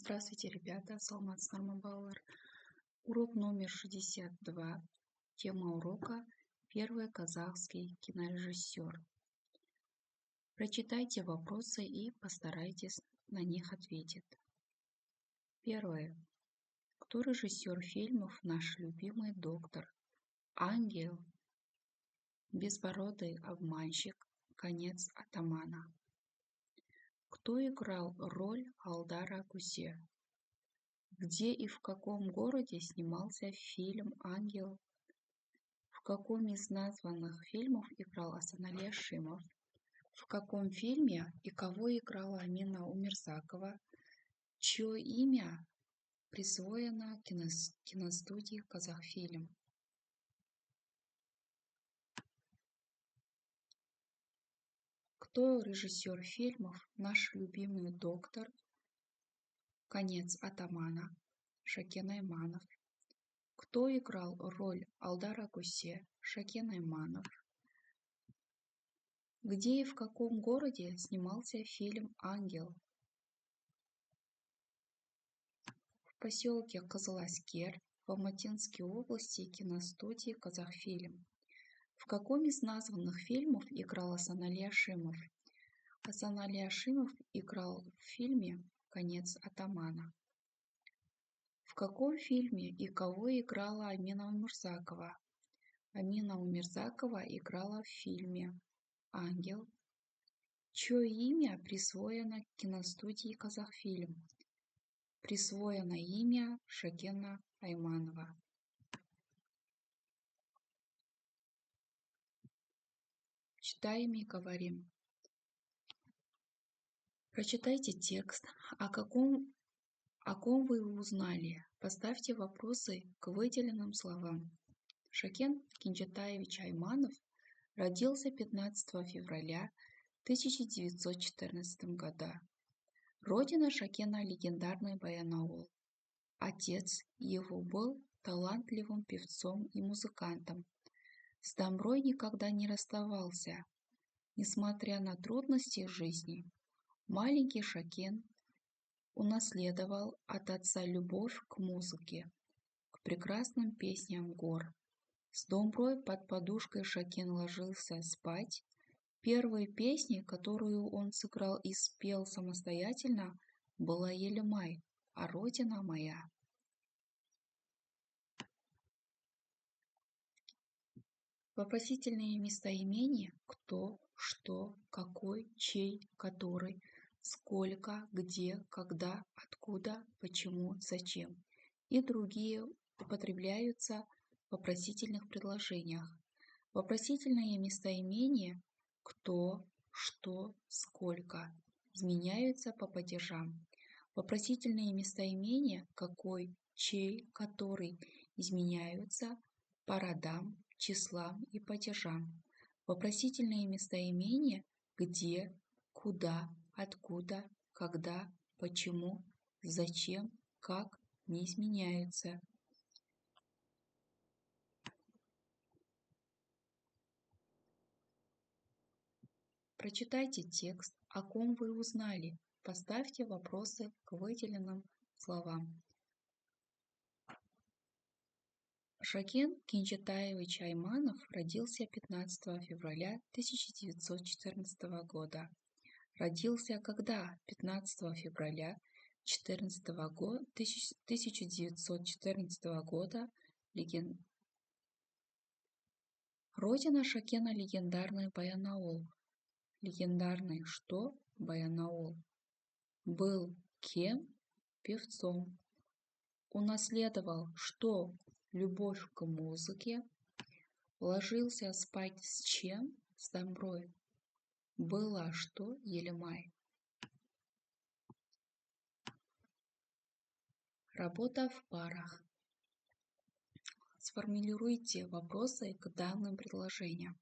Здравствуйте, ребята, Салмат Нормабауэр. Урок номер 62. Тема урока «Первый казахский кинорежиссер». Прочитайте вопросы и постарайтесь на них ответить. Первое. Кто режиссер фильмов «Наш любимый доктор», «Ангел», «Безбородый обманщик», «Конец атамана»? Кто играл роль Алдара Кусе? Где и в каком городе снимался фильм «Ангел»? В каком из названных фильмов играл Асанале Шимов? В каком фильме и кого играла Амина Умерзакова, чье имя присвоено киностудии «Казахфильм»? Кто режиссер фильмов «Наш любимый доктор», «Конец атамана», Шакен Айманов? Кто играл роль Алдара Кусе, Шакен Айманов? Где и в каком городе снимался фильм «Ангел»? В поселке Кызыласкер в Алматинской области киностудии «Казахфильм». В каком из названных фильмов играл Асанале Шимов? Асанале Шимов играл в фильме «Конец атамана». В каком фильме и кого играла Амина Умерзакова? Амина Умерзакова играла в фильме «Ангел», чье имя присвоено киностудии «Казахфильм». Присвоено имя Шакена Айманова. Читаем и говорим. Прочитайте текст. О ком вы узнали? Поставьте вопросы к выделенным словам. Шакен Кинчатаевич Айманов родился 15 февраля 1914 года. Родина Шакена – легендарный Баянауыл. Отец его был талантливым певцом и музыкантом. С Домброй никогда не расставался, несмотря на трудности жизни. Маленький Шакен унаследовал от отца любовь к музыке, к прекрасным песням гор. С Домброй под подушкой Шакен ложился спать. Первой песней, которую он сыграл и спел самостоятельно, была «Елимай», «А родина моя». Вопросительные местоимения «кто», «что», «какой», «чей», «который», «сколько», «где», «когда», «откуда», «почему», «зачем» и другие употребляются в вопросительных предложениях. Вопросительные местоимения «кто», «что», «сколько» изменяются по падежам. Вопросительные местоимения «какой», «чей», «который» изменяются по родам, числам и падежам. Вопросительные местоимения «где», «куда», «откуда», «когда», «почему», «зачем», «как» не изменяются. Прочитайте текст, о ком вы узнали. Поставьте вопросы к выделенным словам. Шакен Кинчатаевич Айманов родился 15 февраля 1914 года. Родился когда 15 февраля 1914 года Родина Шакена – легендарный Баянауыл. Легендарный что? Баянауыл. Был кем? Певцом. Унаследовал что? Любовь к музыке. Ложился спать с чем? С Домброй. Была что? Елимай. Работа в парах. Сформулируйте вопросы к данным предложениям.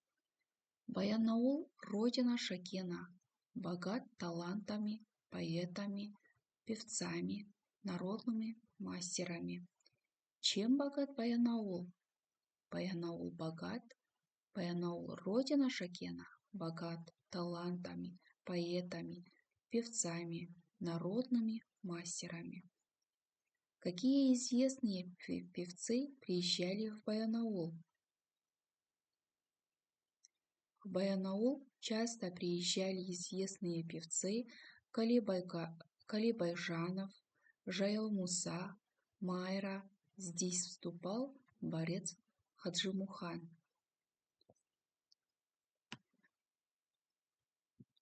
Баянауыл – родина Шакена, богат талантами, поэтами, певцами, народными мастерами. Чем богат Баянауыл? Баянауыл богат. Баянауыл – родина Шакена, богат талантами, поэтами, певцами, народными мастерами. Какие известные певцы приезжали в Баянаул? В Баянаул часто приезжали известные певцы Кали Байжанов, Жайл Муса, Майра. Здесь выступал борец Хаджимухан.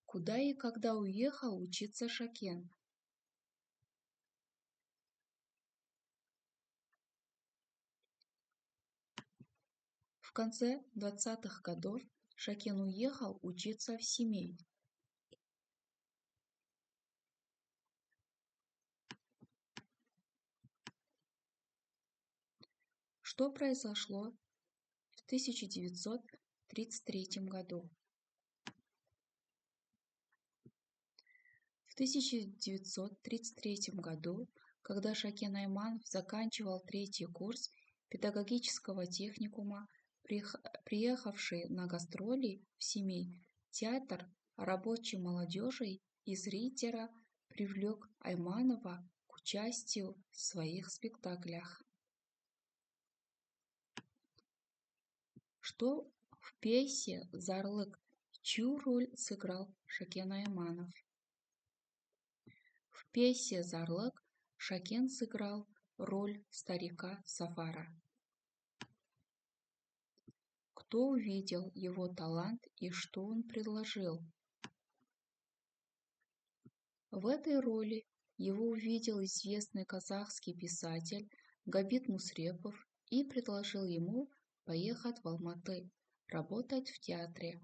Куда и когда уехал учиться Шакен? В конце 20-х годов Шакен уехал учиться в Семей. Что произошло в 1933 году? В 1933 году, когда Шакен Айманов заканчивал третий курс педагогического техникума, приехавший на гастроли в Семей, театр рабочей молодежи из Ритера привлек Айманова к участию в своих спектаклях. Что в пьесе «Зарлык» чью роль сыграл Шакен Айманов? В пьесе «Зарлык» Шакен сыграл роль старика Сафара. Кто увидел его талант и что он предложил? В этой роли его увидел известный казахский писатель Габит Мусрепов и предложил ему поехать в Алматы, работать в театре.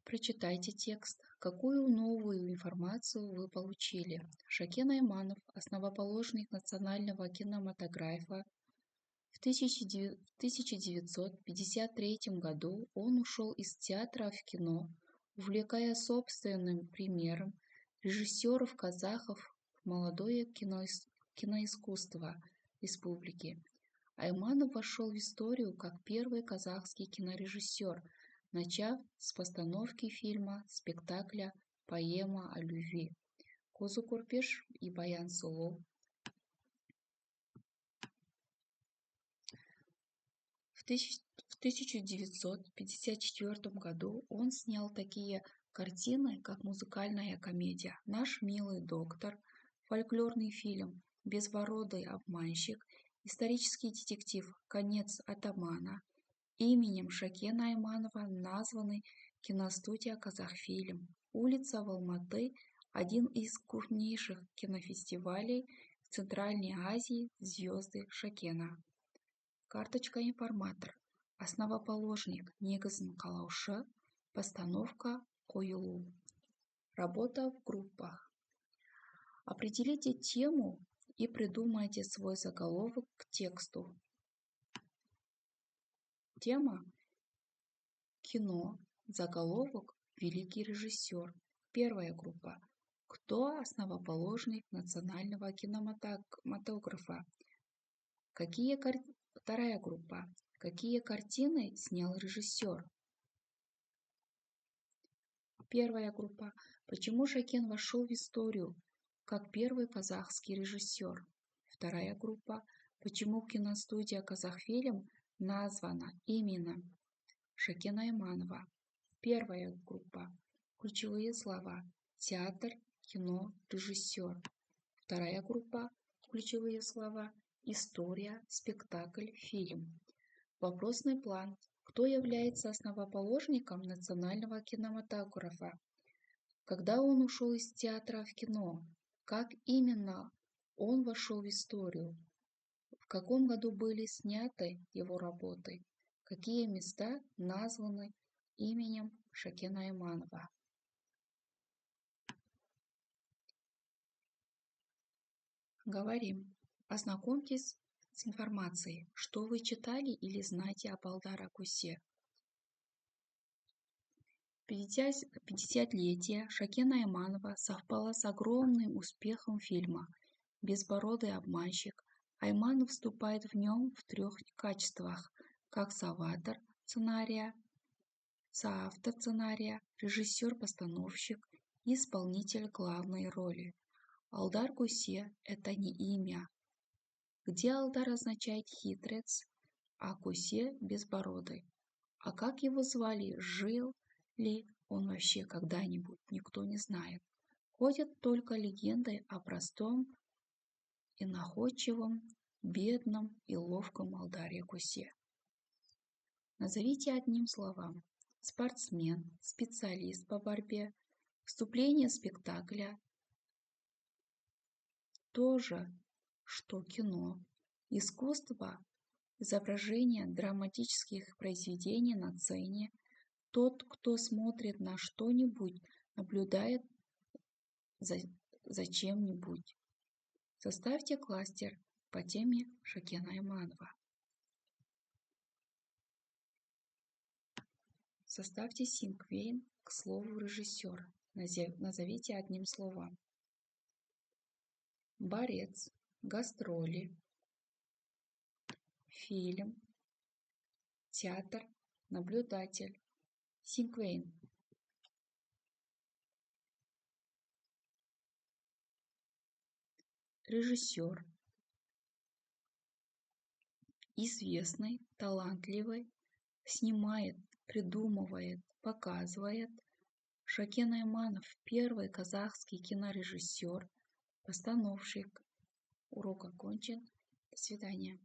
Прочитайте текст. Какую новую информацию вы получили? Шакен Айманов, основоположник национального кинематографа. В 1953 году он ушел из театра в кино, увлекая собственным примером режиссеров-казахов в молодое киноискусство республики. Айманов вошел в историю как первый казахский кинорежиссер, начав с постановки фильма спектакля «Поэма о любви» Козу Курпеш и Баян Сұлу. В 1954 году он снял такие картины, как музыкальная комедия «Наш милый доктор», фольклорный фильм «Безбородый обманщик», исторический детектив «Конец атамана». Именем Шакена Айманова названы киностудия «Казахфильм», улица в Алматы, один из крупнейших кинофестивалей в Центральной Азии «Звезды Шакена». Карточка информатор. Основоположник негізін қалаушы. Постановка қойылу. Работа в группах. Определите тему и придумайте свой заголовок к тексту. Тема – кино. Заголовок – великий режиссер. Первая группа. Кто основоположник национального кинематографа? Вторая группа. Какие картины снял режиссер? Первая группа. Почему Шакен вошел в историю как первый казахский режиссер? Вторая группа. Почему киностудия «Казахфильм» названа именем Шакена Айманова? Первая группа. Ключевые слова. Театр, кино, режиссер. Вторая группа. Ключевые слова. История, спектакль, фильм. Вопросный план. Кто является основоположником национального кинематографа? Когда он ушел из театра в кино? Как именно он вошел в историю? В каком году были сняты его работы? Какие места названы именем Шакена Айманова? Говорим. Ознакомьтесь с информацией, что вы читали или знаете о Балдара Кусе. 50-летие Шакена Айманова совпало с огромным успехом фильма «Безбородый обманщик». Айманов вступает в нем в 3 качествах, как соавтор сценария, режиссер-постановщик исполнитель главной роли. Алдар Кусе – это не имя, где Алдар означает хитрец, а Кусе – безбородый. А как его звали, жил ли он вообще когда-нибудь, никто не знает. Ходят только легенды о простом и находчивом, бедном и ловком Алдаре Кусе. Назовите одним словом: спортсмен, специалист по борьбе, вступление спектакля, то же, что кино, искусство, изображение драматических произведений на сцене. Тот, кто смотрит на что-нибудь, наблюдает за чем-нибудь. Составьте кластер по теме Шакен Айманова. Составьте синквейн к слову режиссер. Назовите одним словом: борец, гастроли, фильм, театр, наблюдатель. Синквейн. Режиссер. Известный, талантливый, снимает, придумывает, показывает. Шакен Айманов – первый казахский кинорежиссер, постановщик. Урок окончен. До свидания.